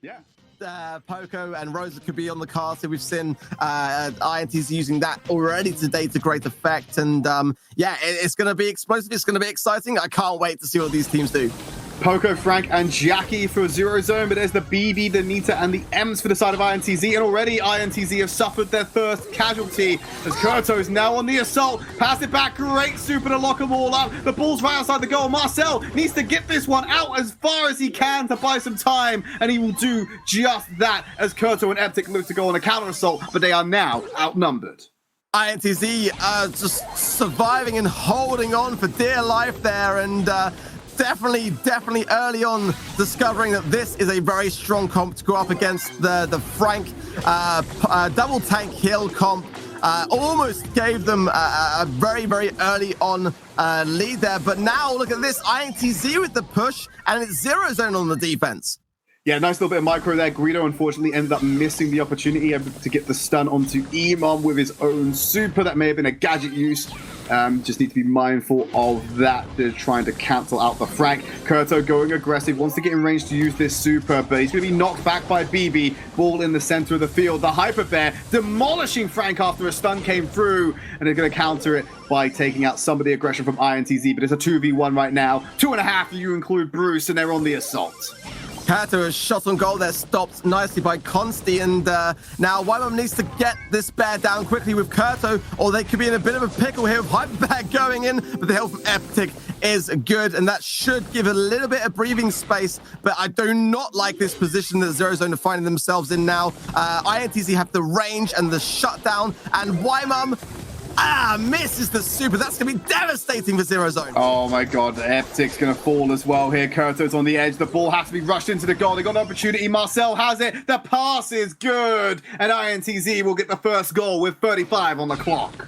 Yeah. Poco and Rosa could be on the card. So we've seen INTZ using that already today to great effect. And yeah, it's going to be explosive. It's going to be exciting. I can't wait to see what these teams do. Poco, Frank, and Jackie for Zerozone, but there's the BB, the Nita, and the M's for the side of INTZ, and already INTZ have suffered their first casualty as Kurto is now on the assault. Pass it back, great super to lock them all up. The ball's right outside the goal. Marcel needs to get this one out as far as he can to buy some time, and he will do just that as Kurto and Eptic look to go on a counter assault, but they are now outnumbered. INTZ just surviving and holding on for dear life there, and definitely early on discovering that this is a very strong comp to go up against the Frank double tank heal comp. Almost gave them a very early on lead there, but now look at this, INTZ with the push, and it's Zerozone on the defense. Yeah, nice little bit of micro there. Guido unfortunately ended up missing the opportunity to get the stun onto Imam with his own super. That may have been a gadget use. Just need to be mindful of that. They're trying to cancel out the Frank. Kurto going aggressive, wants to get in range to use this super, but he's going to be knocked back by BB. Ball in the center of the field. The Hyper Bear demolishing Frank after a stun came through, and they're going to counter it by taking out some of the aggression from INTZ, but it's a 2v1 right now. 2.5 if you include Bruce, and they're on the assault. Kurto has shot on goal there, stopped nicely by Consti, and now Wymam needs to get this bear down quickly with Kurto, or they could be in a bit of a pickle here with Hyper Bear going in, but the help from Eptic is good, and that should give a little bit of breathing space, but I do not like this position that Zerozone are finding themselves in now. INTZ have the range and the shutdown, and Wymam misses the super. That's going to be devastating for Zerozone. Oh my god, Eptic's going to fall as well here. Kurto's on the edge. The ball has to be rushed into the goal. They got an opportunity. Marcel has it. The pass is good. And INTZ will get the first goal with 35 on the clock.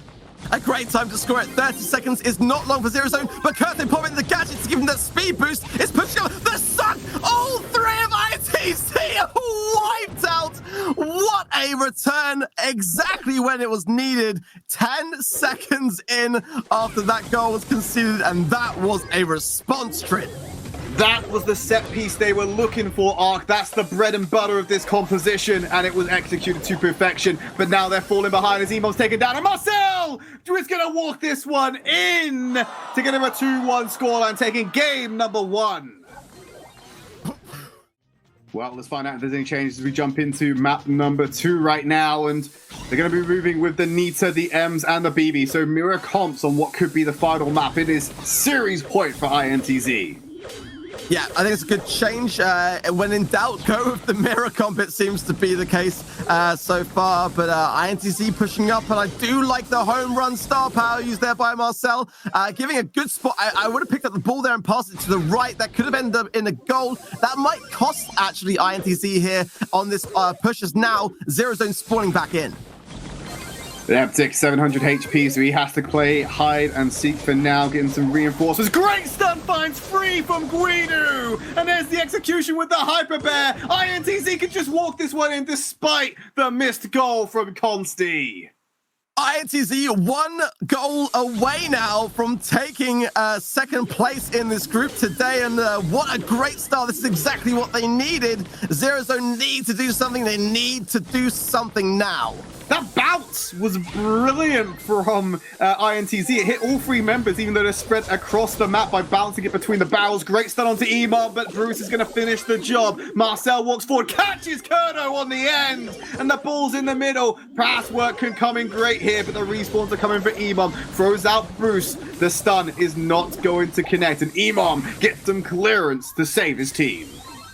A great time to score at 30 seconds is not long for Zerozone, but Kurto popping the gadget to give him that speed boost. It's pushing up the sun. All three of INTZ wiped out. What a return, exactly when it was needed. 10 seconds in after that goal was conceded, and that was a response trip. That was the set piece they were looking for, Ark. That's the bread and butter of this composition, and it was executed to perfection. But now they're falling behind as Emo's taken down, and Marcel is going to walk this one in to get him a 2-1 scoreline, taking game number 1. Well, let's find out if there's any changes as we jump into map number 2 right now, and they're going to be moving with the Nita, the M's, and the BB. So mirror comps on what could be the final map. It is series point for INTZ. Yeah, I think it's a good change. When in doubt, go with the mirror comp. It seems to be the case so far. But INTZ pushing up, and I do like the home run star power used there by Marcel. Giving a good spot. I would have picked up the ball there and passed it to the right. That could have ended up in a goal. That might cost, actually, INTZ here on this push, as now Zerozone spawning back in. Eptic 700 HP, so he has to play hide and seek for now, getting some reinforcements. Great stun finds free from Guido, and there's the execution with the Hyper Bear. INTZ can just walk this one in despite the missed goal from Consti. INTZ 1 goal away now from taking second place in this group today, and what a great start. This is exactly what they needed. Zerozone need to do something. They need to do something now. That bounce was brilliant from INTZ. It hit all 3 members, even though they're spread across the map by bouncing it between the barrels. Great stun onto Imam, but Bruce is going to finish the job. Marcel walks forward, catches Kurto on the end, and the ball's in the middle. Pass work can come in great here, but the respawns are coming for Imam. Throws out Bruce. The stun is not going to connect, and Imam gets some clearance to save his team.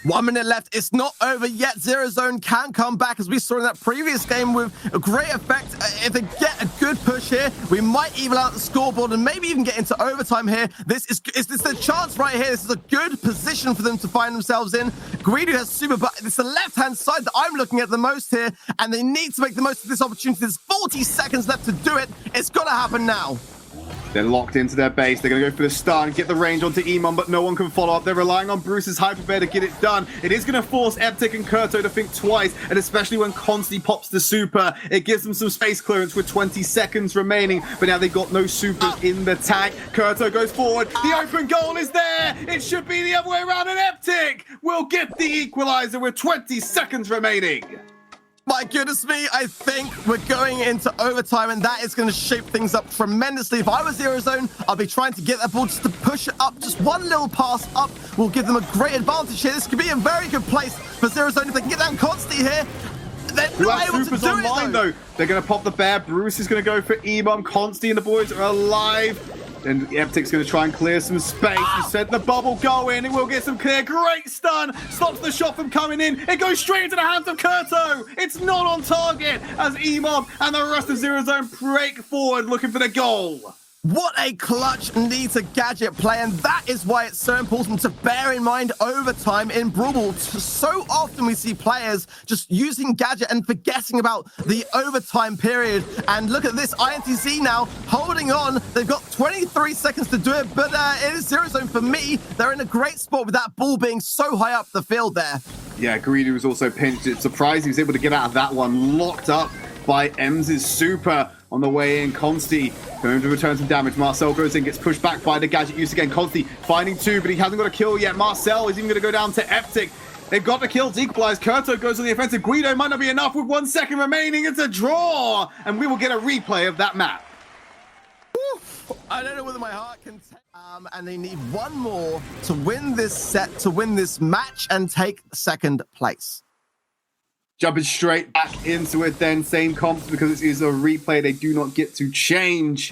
1 minute left. It's not over yet. Zerozone can come back, as we saw in that previous game, with a great effect. If they get a good push here, we might even out the scoreboard and maybe even get into overtime here. This is the chance right here. This is a good position for them to find themselves in. Guido has super, but it's the left-hand side that I'm looking at the most here, and they need to make the most of this opportunity. There's 40 seconds left to do it. It's got to happen now. They're locked into their base. They're going to go for the stun, get the range onto Emon, but no one can follow up. They're relying on Bruce's Hyper Bear to get it done. It is going to force Eptic and Kurto to think twice, and especially when Consti pops the super, it gives them some space clearance with 20 seconds remaining, but now they've got no supers in the tank. Kurto goes forward. The open goal is there. It should be the other way around, and Eptic will get the equalizer with 20 seconds remaining. My goodness me, I think we're going into overtime, and that is going to shape things up tremendously. If I was ZeroZone, I'll be trying to get that ball just to push it up. Just one little pass up will give them a great advantage here. This could be a very good place for ZeroZone if they can get down Consti here. They're not able to do online, though. They're going to pop the bear. Bruce is going to go for Emon. Consti and the boys are alive. And Eptic's going to try and clear some space. He said the bubble go in. It will get some clear. Great stun. Stops the shot from coming in. It goes straight into the hands of Kurto. It's not on target as Emon and the rest of ZeroZone break forward looking for the goal. What a clutch needs a gadget play, and that is why it's so important to bear in mind overtime in Brawl. So often we see players just using gadget and forgetting about the overtime period. And look at this, INTZ now holding on. They've got 23 seconds to do it, but it is ZeroZone for me. They're in a great spot with that ball being so high up the field there. Yeah, Greedy was also pinched. It's surprising he was able to get out of that one. Locked up by EMZ's super on the way in. Consti going to return some damage. Marcel goes in, gets pushed back by the gadget use again. Consti finding two, but he hasn't got a kill yet. Marcel is even going to go down to Eptic. They've got the kills equalized. Kurto goes on the offensive. Guido might not be enough with 1 second remaining. It's a draw, and we will get a replay of that map. I don't know whether my heart can take... and they need one more to win this set, to win this match, and take second place. Jumping straight back into it then, same comps, because this is a replay, they do not get to change.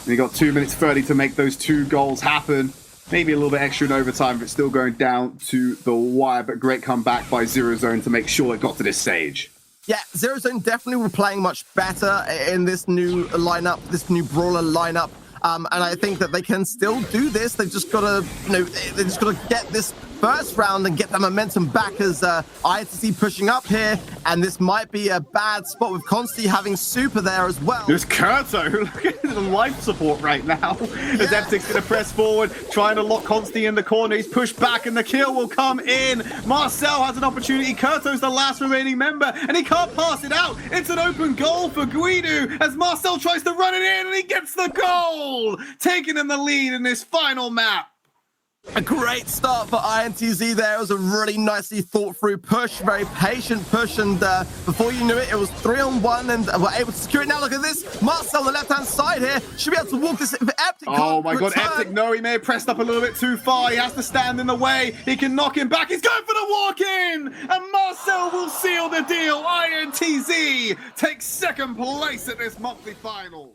They got 2 minutes 30 to make those 2 goals happen. Maybe a little bit extra in overtime, but still going down to the wire. But great comeback by ZeroZone to make sure it got to this stage. Yeah, ZeroZone definitely were playing much better in this new lineup, this new Brawler lineup. And I think that they can still do this. They've just got to, they just got to get this first round and get the momentum back as INTZ pushing up here. And this might be a bad spot with Consti having super there as well. There's Kurto. Look at the life support right now. As Eptic's going to press forward, trying to lock Consti in the corner. He's pushed back and the kill will come in. Marcel has an opportunity. Kurto's the last remaining member and he can't pass it out. It's an open goal for Guido as Marcel tries to run it in and he gets the goal, taking in the lead in this final map. A great start for INTZ there. It was a really nicely thought through push, very patient push, and before you knew it, it was 3-on-1 and we're able to secure it. Now look at this, Marcel on the left-hand side here, should be able to walk this if Eptic. Oh my god, Eptic, no, he may have pressed up a little bit too far. He has to stand in the way. He can knock him back. He's going for the walk-in, and Marcel will seal the deal. INTZ takes second place at this monthly final.